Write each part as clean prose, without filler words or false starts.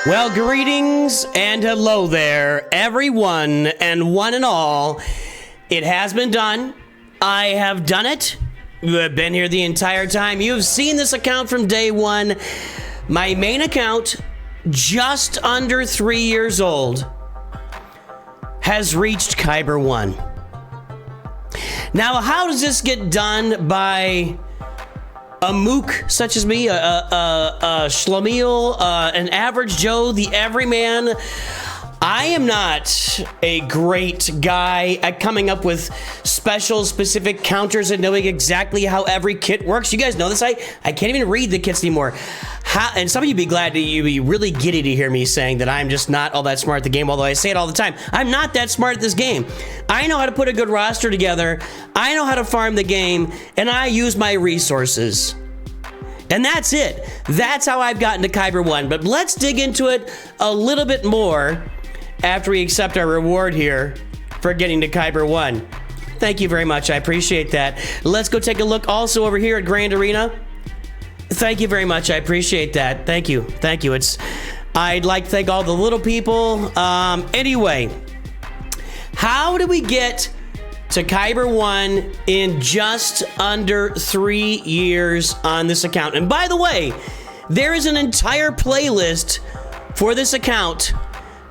Well, greetings and hello there, everyone and one and all. It has been done. I have done it. You have been here the entire time. You've seen this account from day one. My main account, just under 3 years old, has reached Kyber 1. Now, how does this get done by a mook such as me, a schlemiel, an average Joe, the everyman? I am not a great guy at coming up with special, specific counters and knowing exactly how every kit works. You guys know this. I can't even read the kits anymore. And some of you be glad that you'd be really giddy to hear me saying that I'm just not all that smart at the game, although I say it all the time. I'm not that smart at this game. I know how to put a good roster together. I know how to farm the game, and I use my resources. And that's it. That's how I've gotten to Kyber 1. But let's dig into it a little bit more after we accept our reward here for getting to Kyber 1. Thank you very much. I appreciate that. Let's go take a look also over here at Grand Arena. Thank you very much. I appreciate that. Thank you. Thank you. I'd like to thank all the little people. Anyway, how do we get to Kyber 1 in just under 3 years on this account? And by the way, there is an entire playlist for this account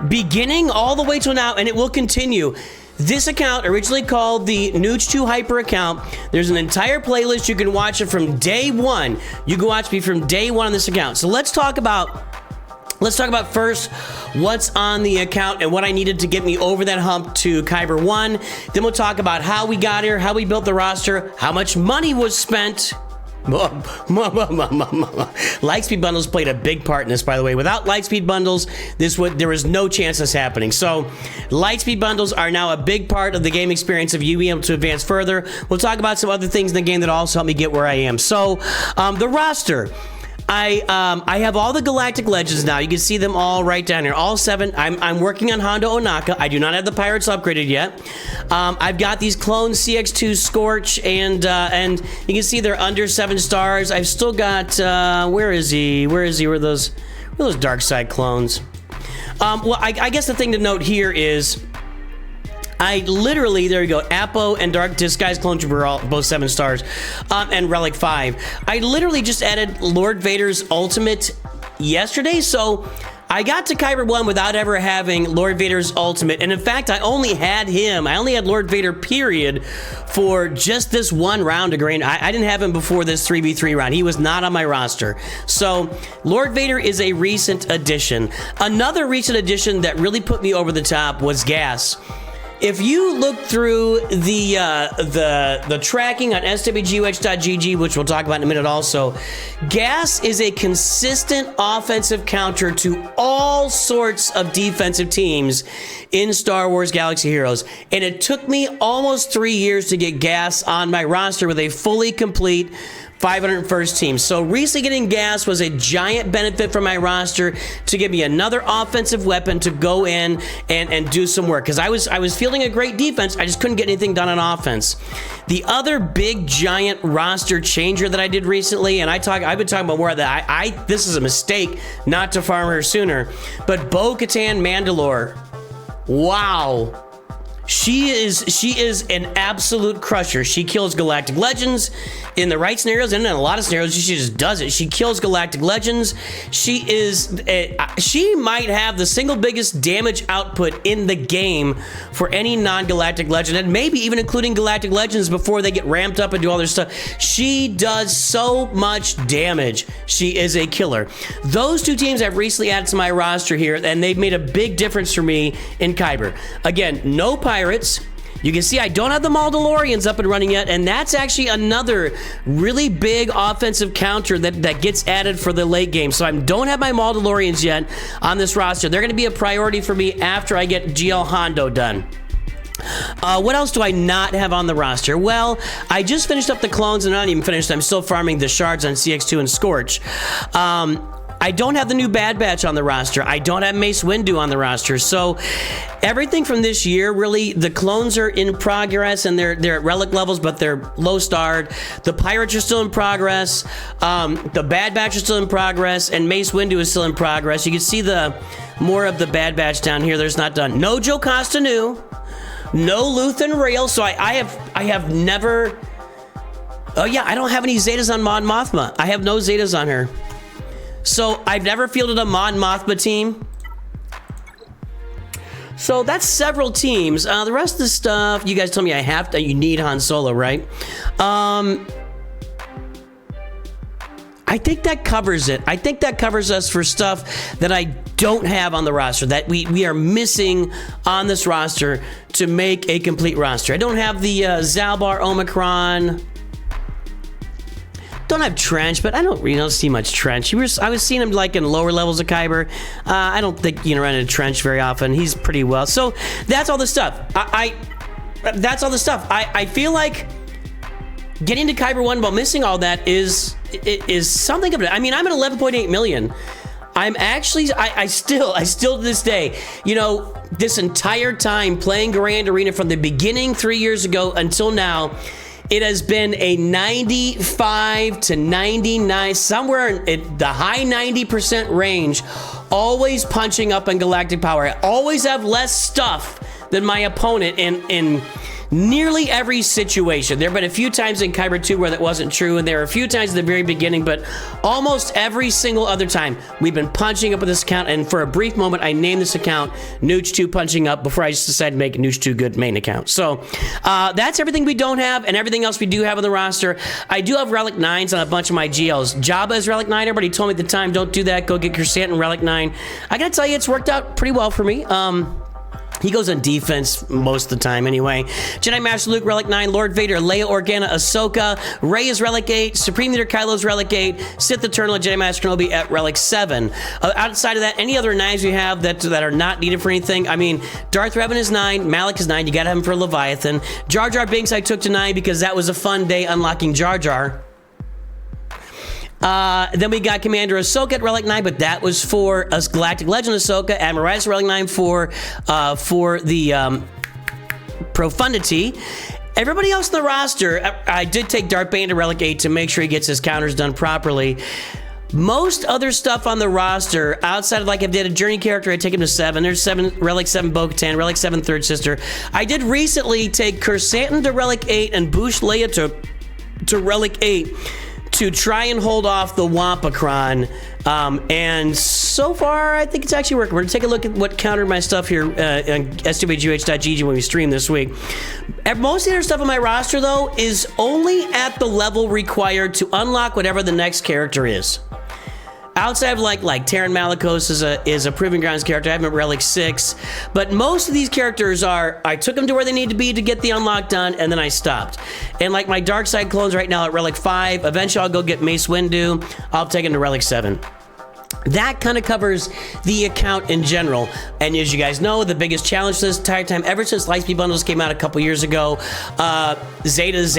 beginning all the way till now, and it will continue. This account, originally called the Nooch 2 Hyper account, there's an entire playlist. You can watch it from day one. You can watch me from day one on this account. So let's talk about first what's on the account and what I needed to get me over that hump to Kyber 1. Then we'll talk about how we got here, how we built the roster, how much money was spent. Lightspeed bundles played a big part in this, by the way. Without Lightspeed bundles, there was no chance of this happening. So Lightspeed bundles are now a big part of the game experience of you being able to advance further. We'll talk about some other things in the game that also helped me get where I am. So the roster. I have all the Galactic Legends now. You can see them all right down here. All 7. I'm working on Hondo Onaka. I do not have the Pirates upgraded yet. I've got these clones, CX2 Scorch, and you can see they're under 7 stars. I've still got, where is he? Where are those Dark Side clones? Well, I guess the thing to note here is I literally, there you go, Apo and Dark Disguise Clone Trooper are all both 7 stars, and Relic 5. I literally just added Lord Vader's ultimate yesterday, so I got to Kyber 1 without ever having Lord Vader's ultimate, and in fact, I only had Lord Vader, period, for just this one round of Grand. I didn't have him before this 3v3 round. He was not on my roster. So, Lord Vader is a recent addition. Another recent addition that really put me over the top was Gas. If you look through the tracking on SWGOH.gg, which we'll talk about in a minute also, Gas is a consistent offensive counter to all sorts of defensive teams in Star Wars Galaxy Heroes. And it took me almost 3 years to get Gas on my roster with a fully complete 501st team. So recently getting Gas was a giant benefit for my roster to give me another offensive weapon to go in and do some work, because I was fielding a great defense. I just couldn't get anything done on offense. The other big giant roster changer that I did recently, and I've been talking about more of that. This is a mistake not to farm her sooner, but Bo-Katan Mandalore. Wow. She is an absolute crusher. She kills Galactic Legends in the right scenarios, and in a lot of scenarios, she just does it. She kills Galactic Legends. She might have the single biggest damage output in the game for any non-Galactic Legend, and maybe even including Galactic Legends before they get ramped up and do all their stuff. She does so much damage. She is a killer. Those 2 teams I've recently added to my roster here, and they've made a big difference for me in Kyber. Again, no Pirates. You can see I don't have the Mandalorians up and running yet, and that's actually another really big offensive counter that gets added for the late game. So I don't have my Mandalorians yet on this roster. They're going to be a priority for me after I get GL Hondo done. What else do I not have on the roster? Well, I just finished up the clones, and I'm not even finished. I'm still farming the shards on CX2 and Scorch. I don't have the new Bad Batch on the roster. I don't have Mace Windu on the roster. So everything from this year, really, the clones are in progress and they're at relic levels, but they're low starred. The pirates are still in progress. The Bad Batch is still in progress, and Mace Windu is still in progress. You can see the more of the Bad Batch down here. There's not done. No Jocasta Nu, no Luthen Rail. So I have never. Oh yeah, I don't have any Zetas on Mon Mothma. I have no Zetas on her. So I've never fielded a Mon Mothma team. So that's several teams. The rest of the stuff, you guys tell me you need Han Solo, right? I think that covers it. I think that covers us for stuff that I don't have on the roster, that we are missing on this roster to make a complete roster. I don't have the Zalbar Omicron. Don't have Trench, but I don't see much Trench. I was seeing him like in lower levels of Kyber. I don't think run into Trench very often. He's pretty well. So that's all the stuff. That's all the stuff. I feel like getting to Kyber 1 while missing all that is something of it. I mean, I'm at 11.8 million. I'm actually, I still to this day, this entire time playing Grand Arena from the beginning 3 years ago until now, it has been a 95 to 99, somewhere in the high 90% range, always punching up in galactic power. I always have less stuff than my opponent in nearly every situation. There have been a few times in Kyber 2 where that wasn't true, and there are a few times at the very beginning, but almost every single other time, we've been punching up with this account, and for a brief moment, I named this account Nooch 2 Punching Up before I just decided to make Nooch 2 Good main account. So that's everything we don't have, and everything else we do have on the roster. I do have Relic 9s on a bunch of my GLs. Jabba is Relic 9. Everybody told me at the time, don't do that. Go get Chrysanthemum Relic 9. I gotta tell you, it's worked out pretty well for me. He goes on defense most of the time anyway. Jedi Master Luke, Relic 9. Lord Vader, Leia Organa, Ahsoka. Rey is Relic 8. Supreme Leader Kylo's Relic 8. Sith Eternal and Jedi Master Kenobi at Relic 7. Outside of that, any other 9s we have that are not needed for anything? I mean, Darth Revan is 9. Malak is 9. You gotta have him for Leviathan. Jar Jar Binks I took to 9 because that was a fun day unlocking Jar Jar. Then we got Commander Ahsoka at Relic 9, but that was for us Galactic Legend Ahsoka. Admiral Rice Relic 9 for the Profundity. Everybody else in the roster, I did take Darth Bane to Relic 8 to make sure he gets his counters done properly. Most other stuff on the roster, outside of like if they had a Journey character, I'd take him to 7. There's 7, Relic 7 Bo-Katan, Relic 7 Third Sister. I did recently take Chrysanthemum to Relic 8 and boost Leia to Relic 8. To try and hold off the Wampacron, and so far I think it's actually working. We're gonna take a look at what countered my stuff here on SWGOH.gg when we stream this week. Most of the other stuff on my roster though is only at the level required to unlock whatever the next character is. Outside of like Terran Malicos is a Proving Grounds character. I have him at Relic 6. But most of these characters I took them to where they need to be to get the unlock done, and then I stopped. And like my Dark Side clones right now at Relic 5. Eventually I'll go get Mace Windu. I'll take him to Relic 7. That kind of covers the account in general. And as you guys know, the biggest challenge this entire time, ever since Lightspeed Bundles came out a couple years ago, Zetas,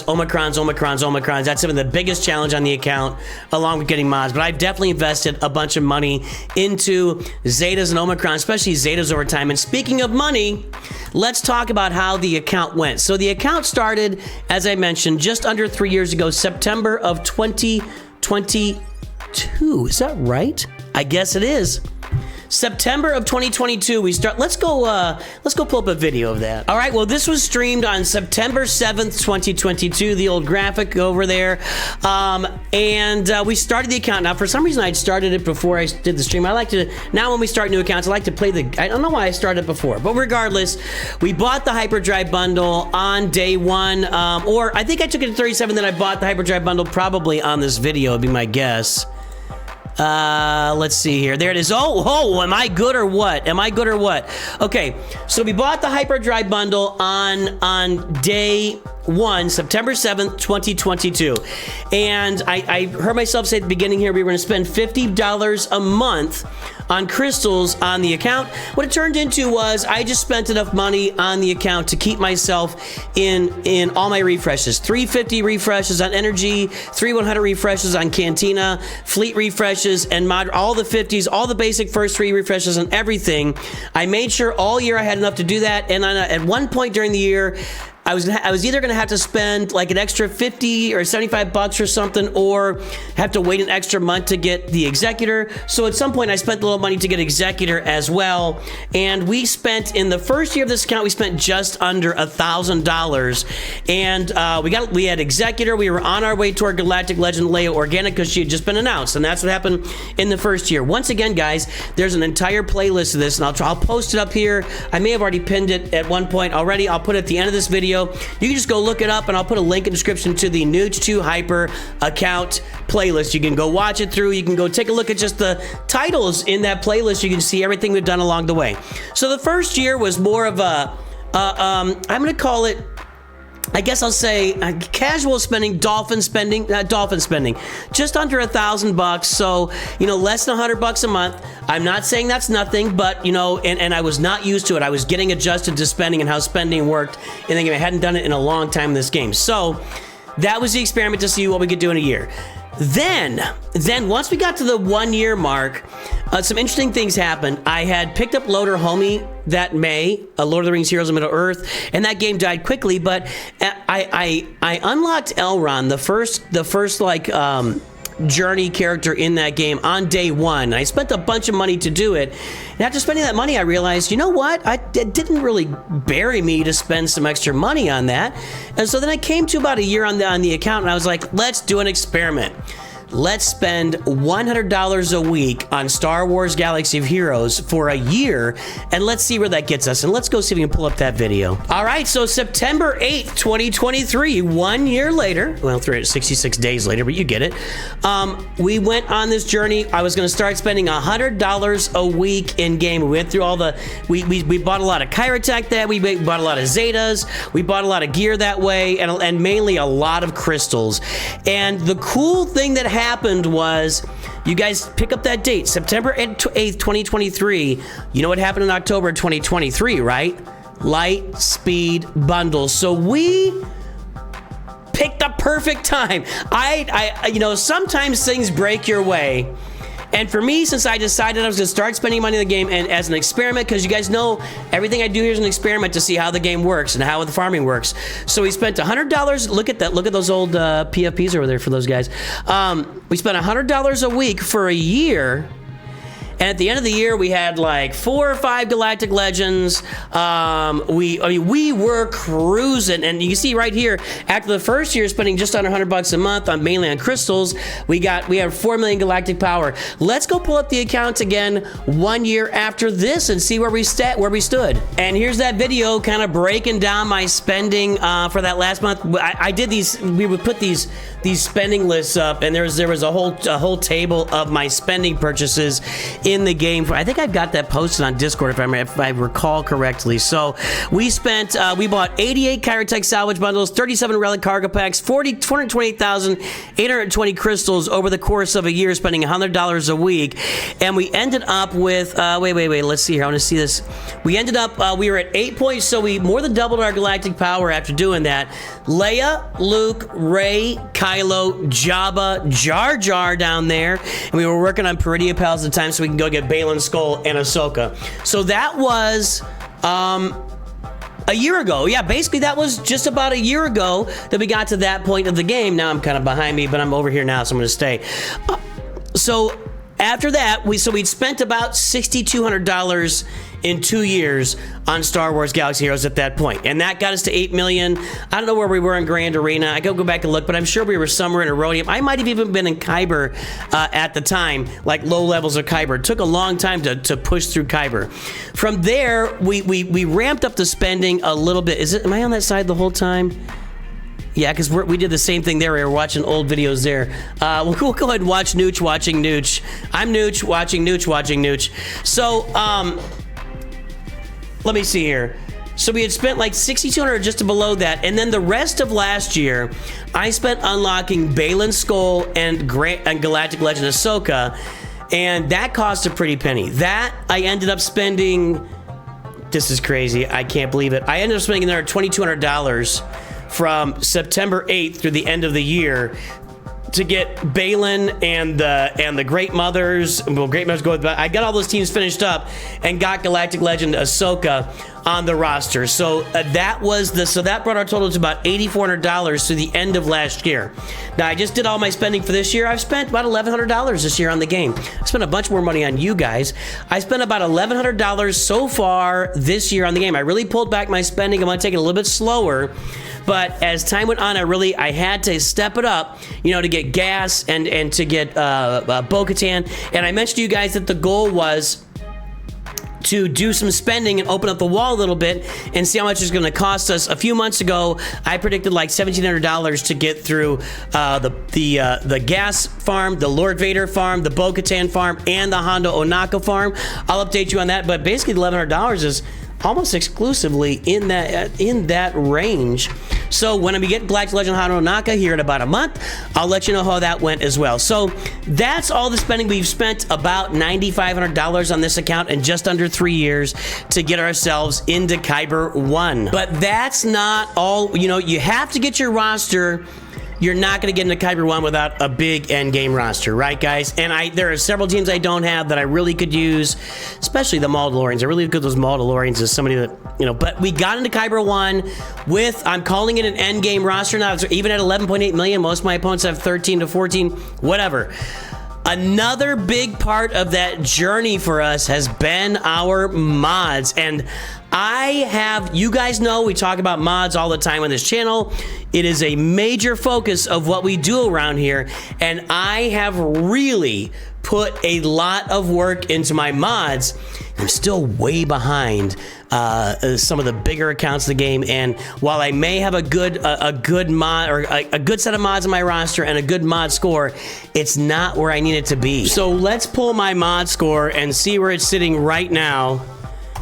Omicrons. That's some of the biggest challenge on the account, along with getting mods. But I've definitely invested a bunch of money into Zetas and Omicrons, especially Zetas over time. And speaking of money, let's talk about how the account went. So the account started, as I mentioned, just under 3 years ago, September of 2022. Is that right? I guess it is. September of 2022 we start. Let's go pull up a video of that. All right, well, this was streamed on September 7th, 2022, the old graphic over there. And we started the account. Now, for some reason, I'd started it before I did the stream. I like to, now when we start new accounts, I like to play I don't know why I started it before, but regardless, we bought the Hyperdrive bundle on day 1, or I think I took it to 37, then I bought the Hyperdrive bundle probably on this video, would be my guess. Let's see here. There it is. Oh, am I good or what? Okay, so we bought the Hyperdrive bundle on day 1, September 7th, 2022. And I heard myself say at the beginning here, we were going to spend $50 a month on crystals on the account. What it turned into was I just spent enough money on the account to keep myself in all my refreshes. 350 refreshes on energy, 100 refreshes on Cantina, fleet refreshes, and all the 50s, all the basic first 3 refreshes on everything. I made sure all year I had enough to do that, and at one point during the year, I was either going to have to spend like an extra 50 or 75 bucks or something, or have to wait an extra month to get the Executor. So at some point I spent a little money to get Executor as well. And we spent, in the first year of this account, we spent just under $1,000. And we had Executor. We were on our way toward Galactic Legend Leia Organic because she had just been announced. And that's what happened in the first year. Once again, guys, there's an entire playlist of this, and I'll post it up here. I may have already pinned it at one point already. I'll put it at the end of this video. You can just go look it up, and I'll put a link in the description to the Nooch2 Hyper account playlist. You can go watch it through. You can go take a look at just the titles in that playlist. You can see everything we've done along the way. So the first year was more of a, I'm going to call it, I guess I'll say casual spending, dolphin spending, just under $1,000. So, less than $100 a month. I'm not saying that's nothing, but, and I was not used to it. I was getting adjusted to spending and how spending worked in the game. I hadn't done it in a long time in this game. So that was the experiment to see what we could do in a year. Then once we got to the 1 year mark, some interesting things happened. I had picked up Loader Homie that May, Lord of the Rings Heroes of Middle-earth, and that game died quickly, but I unlocked Elrond, the first like journey character in that game on day 1. I spent a bunch of money to do it. And after spending that money, I realized, you know what? It didn't really bury me to spend some extra money on that. And so then I came to about a year on the account, and I was like, let's do an experiment. Let's spend $100 a week on Star Wars Galaxy of Heroes for a year, and let's see where that gets us. And let's go see if we can pull up that video. All right, so September 8th, 2023, 1 year later, well, 366 days later, but you get it. We went on this journey. I was going to start spending $100 a week in game. We went through all the, we bought a lot of Kyrotech that, we bought a lot of Zetas, we bought a lot of gear that way, and mainly a lot of crystals. And the cool thing that happened was, you guys pick up that date, September 8th, 2023. You know what happened in October 2023, right? Light speed bundles. So we picked the perfect time. Sometimes things break your way. And for me, since I decided I was going to start spending money in the game and as an experiment, because you guys know everything I do here is an experiment to see how the game works and how the farming works. So we spent $100. Look at that. Look at those old PFPs over there for those guys. We spent $100 a week for a year. And at the end of the year, we had like 4 or 5 Galactic Legends. We were cruising, and you can see right here, after the first year, spending just under $100 a month mainly on crystals, we have 4 million Galactic Power. Let's go pull up the account again 1 year after this and see where we stood. And here's that video, kind of breaking down my spending for that last month. I did these. We would put these spending lists up, and there was a whole table of my spending purchases in the game. I think I've got that posted on Discord if I recall correctly. So we bought 88 Kyrotech salvage bundles, 37 relic cargo packs, 428,820 crystals over the course of a year, spending $100 a week. And we ended up with, wait, let's see here. I want to see this. We ended up, we were at 8 points, so we more than doubled our galactic power after doing that. Leia, Luke, Rey, Kylo, Jabba, Jar Jar down there. And we were working on Peridia Pals at the time so we can go get Balin Skull and Ahsoka. So that was a year ago. Yeah, basically that was just about a year ago that we got to that point of the game. Now I'm kind of behind me, but I'm over here now, so I'm going to stay. So after that, we'd spent about $6,200 in 2 years on Star Wars Galaxy Heroes at that point. And that got us to 8 million. I don't know where we were in Grand Arena. I could go back and look, but I'm sure we were somewhere in Erodium. I might have even been in Kyber at the time, like low levels of Kyber. It took a long time to push through Kyber. From there, we ramped up the spending a little bit. Am I on that side the whole time? Yeah, because we did the same thing there. We were watching old videos there. We'll go ahead and watch Nooch watching Nooch. I'm Nooch watching Nooch watching Nooch. So, let me see here. So we had spent like 6,200 just below that, and then the rest of last year, I spent unlocking Balin's Skull and Galactic Legend Ahsoka, and that cost a pretty penny. That I ended up spending. This is crazy. I can't believe it. I ended up spending another $2,200 from September 8th through the end of the year to get Balin and the Great Mothers. Well, Great Mothers go with, but I got all those teams finished up and got Galactic Legend Ahsoka on the roster. So that brought our total to about $8,400 through the end of last year. Now I just did all my spending for this year. I've spent about $1,100 this year on the game. I spent a bunch more money on you guys. I spent about $1,100 so far this year on the game. I really pulled back my spending. I'm going to take it a little bit slower. But as time went on, I had to step it up, you know, to get gas and to get Bo-Katan. And I mentioned to you guys that the goal was to do some spending and open up the wall a little bit and see how much it's going to cost us. A few months ago, I predicted like $1,700 to get through the gas farm, the Lord Vader farm, the Bo-Katan farm, and the Hondo Ohnaka farm. I'll update you on that, but basically the $1,100 is almost exclusively in that range. So when we get Galactic Legend Hondo Ohnaka here in about a month, I'll let you know how that went as well. So that's all the spending. We've spent about $9,500 on this account in just under 3 years to get ourselves into Kyber 1. But that's not all. You know, you have to get your roster. You're not going to get into Kyber 1 without a big end game roster, right, guys? And there are several teams I don't have that I really could use, especially the Mandalorians. I really good those Mandalorians as somebody that, you know, but we got into Kyber 1 with, I'm calling it an end game roster now. It's even at 11.8 million. Most of my opponents have 13 to 14, whatever. Another big part of that journey for us has been our mods. And you guys know we talk about mods all the time on this channel. It is a major focus of what we do around here. And I have really put a lot of work into my mods. I'm still way behind some of the bigger accounts of the game, and while I may have a good mod or a good set of mods in my roster and a good mod score, it's not where I need it to be. So let's pull my mod score and see where it's sitting right now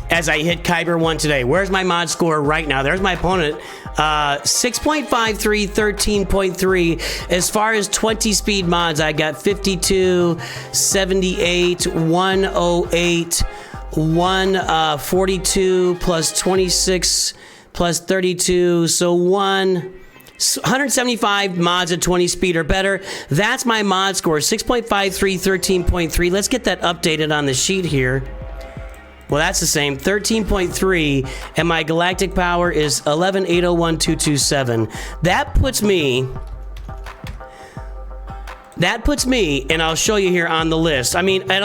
as I hit Kyber 1 today. Where's my mod score right now? There's my opponent. 6.53, 13.3. As far as 20 speed mods, I got 52, 78, 108, 142 plus 26 plus 32, so 175 mods at 20 speed or better. That's my mod score, 6.53, 13.3. Let's get that updated on the sheet here. Well, that's the same, 13.3, and my galactic power is 11,801,227. That puts me, and I'll show you here on the list. I mean, at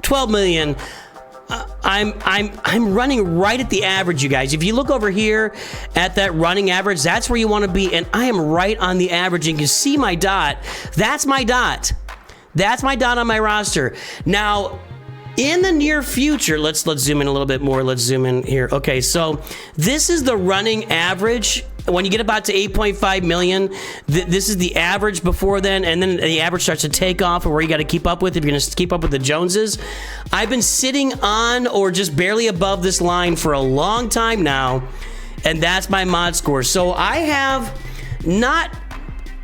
12 million, I'm running right at the average, you guys. If you look over here at that running average, that's where you want to be, and I am right on the average. And you see my dot. That's my dot. That's my dot on my roster. Now, in the near future, let's zoom in a little bit more. Let's zoom in here. Okay, so this is the running average. When you get about to 8.5 million, this is the average before then, and then the average starts to take off, or where you got to keep up with if you're going to keep up with the Joneses. I've been sitting on or just barely above this line for a long time now, and that's my mod score. So I have not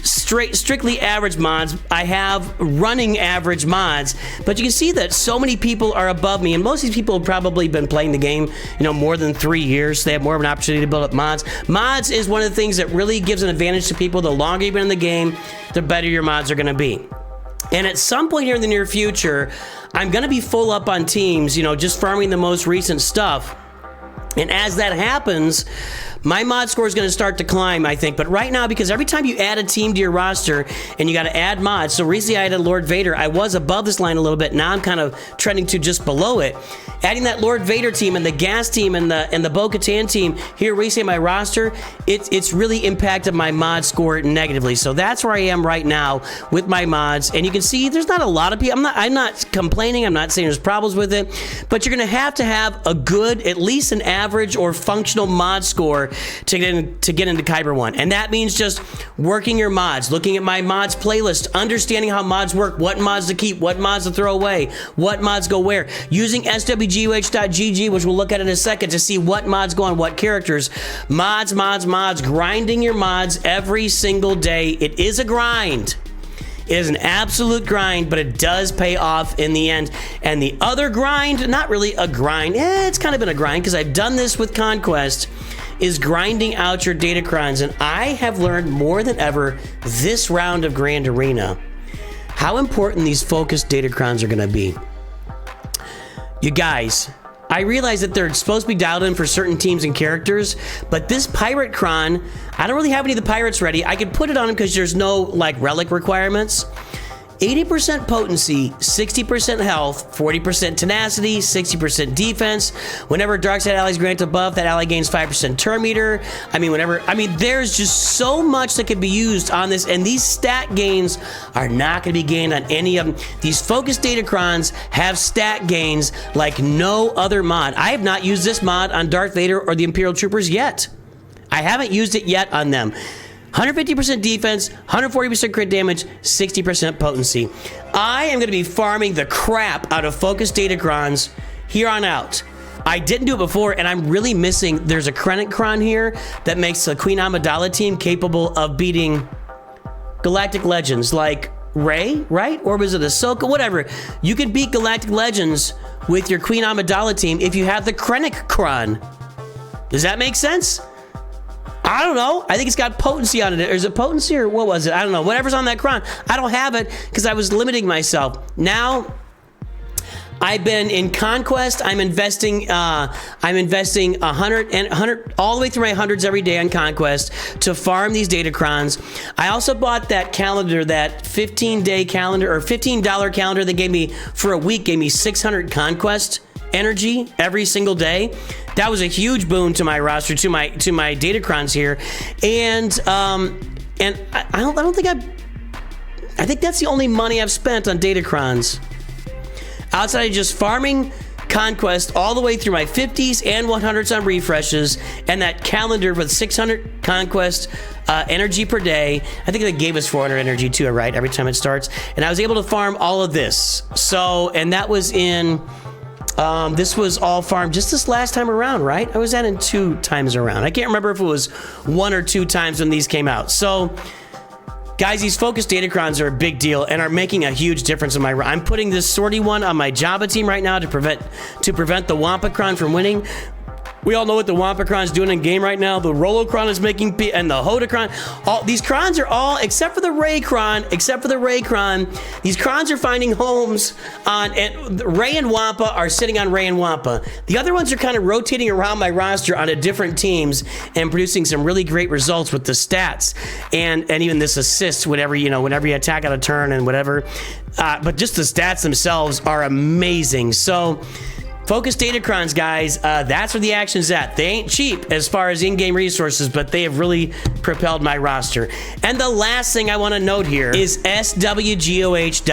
strictly average mods. I have running average mods, but you can see that so many people are above me, and most of these people have probably been playing the game, you know, more than 3 years. So they have more of an opportunity to build up mods. Mods is one of the things that really gives an advantage to people. The longer you've been in the game, the better your mods are going to be. And at some point here in the near future, I'm going to be full up on teams, you know, just farming the most recent stuff. And as that happens, my mod score is going to start to climb, I think. But right now, because every time you add a team to your roster and you got to add mods, so recently I added Lord Vader. I was above this line a little bit. Now I'm kind of trending to just below it. Adding that Lord Vader team and the gas team and the Bo-Katan team here recently in my roster, it's really impacted my mod score negatively. So that's where I am right now with my mods. And you can see there's not a lot of people. I'm not complaining. I'm not saying there's problems with it. But you're going to have a good, at least an average or functional mod score to get into Kyber 1. And that means just working your mods, looking at my mods playlist, understanding how mods work, what mods to keep, what mods to throw away, what mods go where, using SWGOH.gg, which we'll look at in a second, to see what mods go on what characters. Mods, grinding your mods every single day. It is a grind. It is an absolute grind, but it does pay off in the end. And the other grind, not really a grind, it's kind of been a grind because I've done this with Conquest, is grinding out your Datacrons. And I have learned more than ever this round of Grand Arena how important these focused Datacrons are going to be. You guys, I realize that they're supposed to be dialed in for certain teams and characters, but this Pirate Cron, I don't really have any of the pirates ready. I could put it on them because there's no like relic requirements. 80% potency, 60% health, 40% tenacity, 60% defense. Whenever dark side allies grant a buff, that ally gains 5% turn meter. There's just so much that could be used on this, and these stat gains are not going to be gained on any of them. These focused Datacrons have stat gains like no other mod. I have not used this mod on Darth Vader or the Imperial Troopers yet. I haven't used it yet on them. 150% defense, 140% crit damage, 60% potency. I am going to be farming the crap out of focused Datacrons here on out. I didn't do it before, and I'm really missing. There's a Krennic Cron here that makes the Queen Amidala team capable of beating Galactic Legends like Rey, right? Or was it Ahsoka? Whatever. You could beat Galactic Legends with your Queen Amidala team if you have the Krennic Cron. Does that make sense? I don't know. I think it's got potency on it. Is it potency or what was it? I don't know. Whatever's on that Cron. I don't have it because I was limiting myself. Now, I've been in Conquest. I'm investing 100 all the way through my hundreds every day on Conquest to farm these Datacrons. I also bought that calendar, that 15-day calendar or $15 calendar they gave me for a week, gave me 600 Conquest energy every single day. That was a huge boon to my roster, to my Datacrons here, and I think that's the only money I've spent on Datacrons outside of just farming Conquest all the way through my 50s and 100s on refreshes, and that calendar with 600 Conquest energy per day. I think they gave us 400 energy too, right? Every time it starts, and I was able to farm all of this. So, and that was in. This was all farmed just this last time around, right? I was at it 2 times around. I can't remember if it was 1 or 2 times when these came out. So, guys, these focused Datacrons are a big deal and are making a huge difference in my. I'm putting this Sortie one on my Jabba team right now to prevent the Wampacron from winning. We all know what the Wampacron's doing in game right now. The Rolocron is making, and the Hodacron. All these Crons are all, except for the Raycron, these Crons are finding homes on, and Ray and Wampa are sitting on Ray and Wampa. The other ones are kind of rotating around my roster on different teams and producing some really great results with the stats and even this assist whenever you attack on a turn and whatever. But just the stats themselves are amazing. So, focused Datacrons, guys, that's where the action's at. They ain't cheap as far as in-game resources, but they have really propelled my roster. And the last thing I want to note here is SWGOH.gg.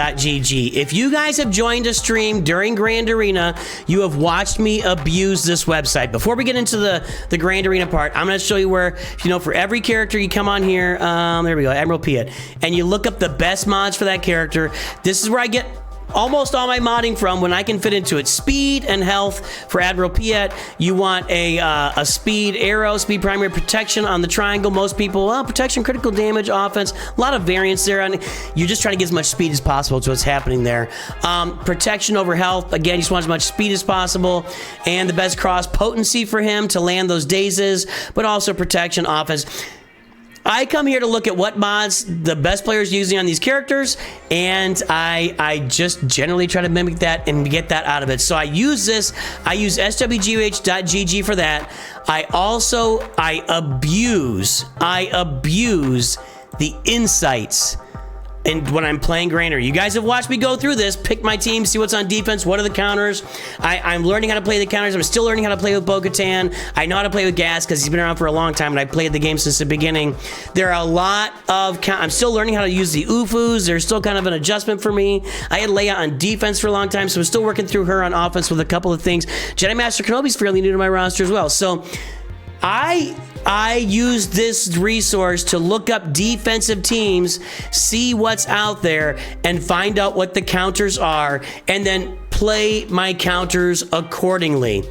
If you guys have joined a stream during Grand Arena, you have watched me abuse this website. Before we get into the Grand Arena part, I'm going to show you where, for every character you come on here, there we go, Admiral Piet, and you look up the best mods for that character. This is where I get almost all my modding from when I can fit into it. Speed and health for Admiral Piet. You want a speed arrow, speed primary protection on the triangle. Most people, protection, critical damage, offense. A lot of variance there. And you're just trying to get as much speed as possible to what's happening there. Protection over health. Again, you just want as much speed as possible. And the best cross potency for him to land those dazes, but also protection, offense. I come here to look at what mods the best players are using on these characters, and I just generally try to mimic that and get that out of it. So I use this. I use SWGOH.gg for that. I abuse the insights. And when I'm playing Grand Arena, you guys have watched me go through this, pick my team, see what's on defense, what are the counters. I'm learning how to play the counters. I'm still learning how to play with Bo-Katan. I know how to play with Gas because he's been around for a long time and I played the game since the beginning. There are a lot of I'm still learning how to use the UFUs. There's still kind of an adjustment for me. I had Leia on defense for a long time, so I'm still working through her on offense with a couple of things. Jedi Master Kenobi's fairly new to my roster as well. So I I use this resource to look up defensive teams, see what's out there, and find out what the counters are, and then play my counters accordingly.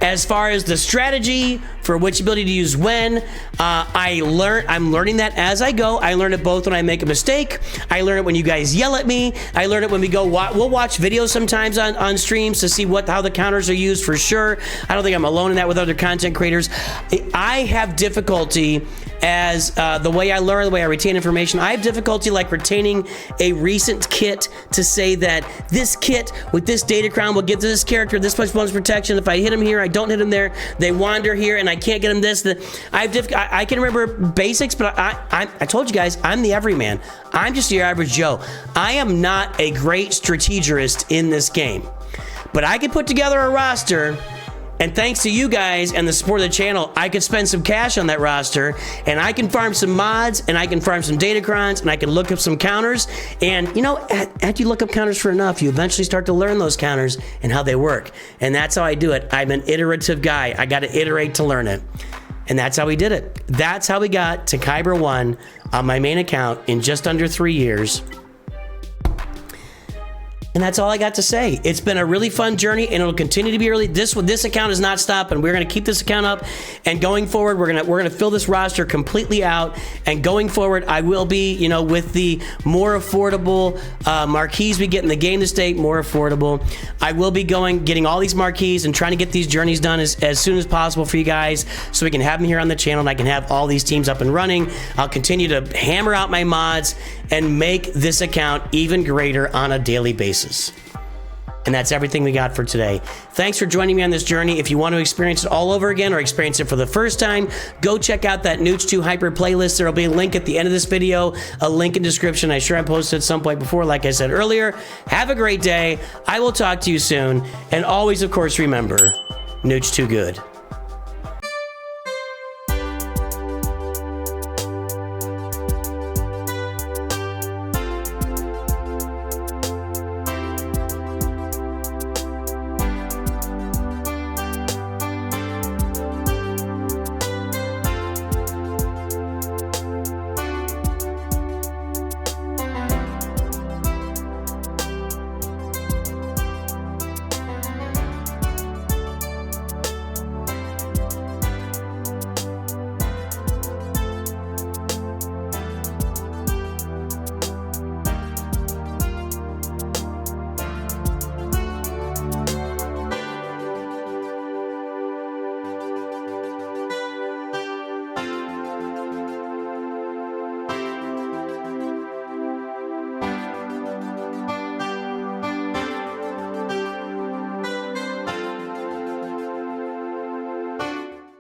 As far as the strategy for which ability to use when, I'm learning that as I go. I learn it both when I make a mistake. I learn it when you guys yell at me. I learn it when we'll watch videos sometimes on streams to see how the counters are used for sure. I don't think I'm alone in that with other content creators. I have difficulty as the way I learn, the way I retain information. I have difficulty like retaining a recent kit to say that this kit with this Datacron will give this character this much bonus protection. If I hit him here, I don't hit him there. They wander here, and I can't get him this. I can remember basics, but I told you guys, I'm the everyman. I'm just your average Joe. I am not a great strategist in this game, but I can put together a roster. And thanks to you guys and the support of the channel, I could spend some cash on that roster, and I can farm some mods, and I can farm some Datacrons, and I can look up some counters. And you know, after you look up counters for enough, you eventually start to learn those counters and how they work. And that's how I do it. I'm an iterative guy. I got to iterate to learn it. And that's how we did it. That's how we got to Kyber 1 on my main account in just under 3 years. And that's all I got to say. It's been a really fun journey, and it'll continue to be early. This account is not stopping. We're going to keep this account up, and going forward, we're going to fill this roster completely out. And going forward, I will be, you know, with the more affordable marquees we get in the game this day, more affordable. I will be getting all these marquees and trying to get these journeys done as soon as possible for you guys, so we can have them here on the channel, and I can have all these teams up and running. I'll continue to hammer out my mods and make this account even greater on a daily basis. And that's everything we got for today. Thanks for joining me on this journey. If you want to experience it all over again or experience it for the first time, go check out that Nooch 2 Hyper playlist. There will be a link at the end of this video, a link in description. I'm sure I posted at some point before, like I said earlier. Have a great day. I will talk to you soon. And always, of course, remember, Nooch 2 good.